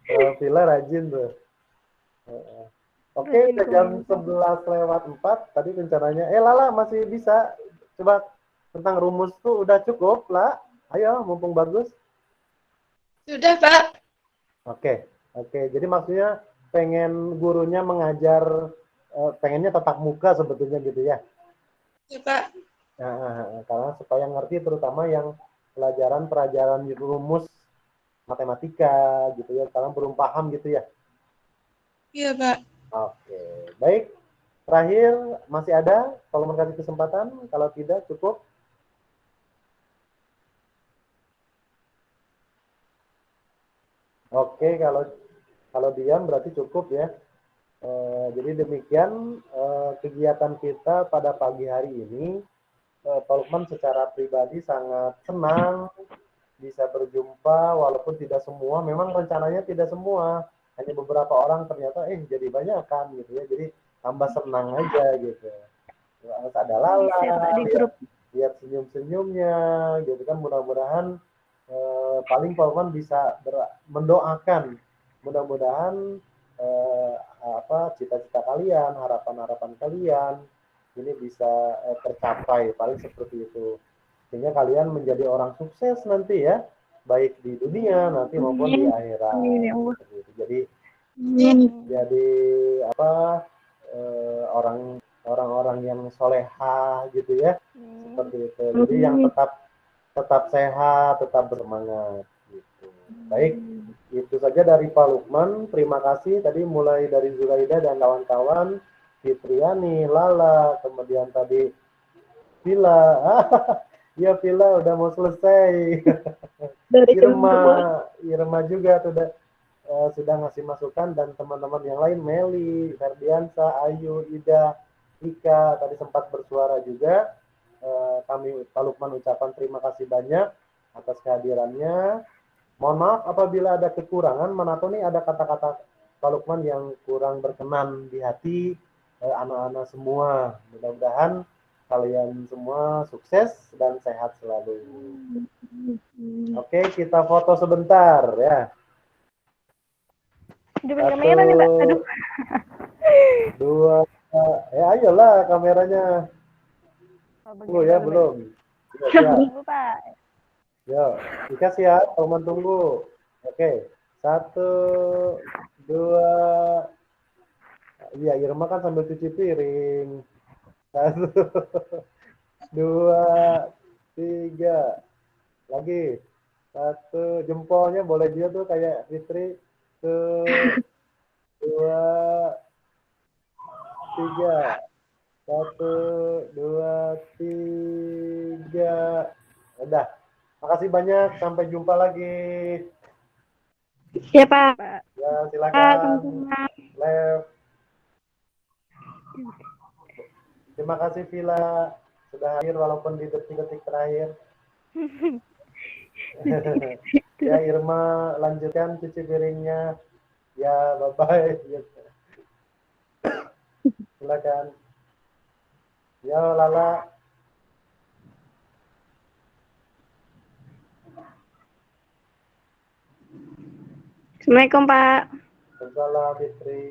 Kalau Villa rajin tuh. Oke, udah jam 11:04. Tadi rencananya. Lala masih bisa. Coba tentang rumus tuh udah cukup, lah. Ayo, mumpung bagus. Sudah, Pak. Oke. Jadi maksudnya pengen gurunya mengajar, pengennya tatap muka sebetulnya gitu ya? Ya, Pak. Nah, karena supaya ngerti terutama yang pelajaran rumus matematika gitu ya, kalian belum paham gitu ya. Iya, Pak. Oke, baik. Terakhir masih ada kalau mau kasih kesempatan, kalau tidak cukup. Oke, kalau diam berarti cukup ya. Jadi demikian kegiatan kita pada pagi hari ini. Pak Lukman secara pribadi sangat senang bisa berjumpa walaupun tidak semua, memang rencananya tidak semua, hanya beberapa orang ternyata jadi banyak kan gitu ya, jadi tambah senang aja gitu. Harus ada Lala, lihat senyum-senyumnya gitu kan, mudah-mudahan paling Pak Lukman bisa mendoakan mudah-mudahan cita-cita kalian, harapan-harapan kalian ini bisa tercapai, paling seperti itu, sehingga kalian menjadi orang sukses nanti ya, baik di dunia nanti maupun di akhirat. Jadi orang-orang yang soleha gitu ya, seperti itu. Jadi yang tetap sehat, tetap bersemangat. Gitu. Baik, itu saja dari Pak Lukman. Terima kasih tadi mulai dari Zuraida dan kawan-kawan. Fitriani, Lala, kemudian tadi Villa. Iya Villa udah mau selesai. Irma juga sudah ngasih masukan, dan teman-teman yang lain, Meli, Ferdiansa, Ayu, Ida, Ika tadi sempat bersuara juga. Kami Pak Lukman ucapan terima kasih banyak atas kehadirannya. Mohon maaf apabila ada kekurangan, mana tahu nih ada kata-kata Pak Lukman yang kurang berkenan di hati anak-anak semua. Mudah-mudahan kalian semua sukses dan sehat selalu. Oke, kita foto sebentar ya. Depan kamera nih, Mbak. Aduh. 2, ya ayolah kameranya. Tunggu ya, belum. Tunggu, Pak. Yo, Ika siap, teman tunggu. Oke, 1, 2. Iya, Irma kan sambil cuci piring. 1, 2, 3. Lagi. 1, jempolnya boleh juga tuh kayak Fitri. 1, 2, 3. 1, 2, 3. Udah. Makasih banyak. Sampai jumpa lagi. Ya, Pak. Ya, silakan. Left. Terima kasih Villa sudah hadir walaupun di detik-detik terakhir. Ya, Irma lanjutkan cuci piringnya. Ya, bye-bye. Silakan. Ya, Lala. Assalamualaikum, Pak. Waalaikumsalam, Fitri.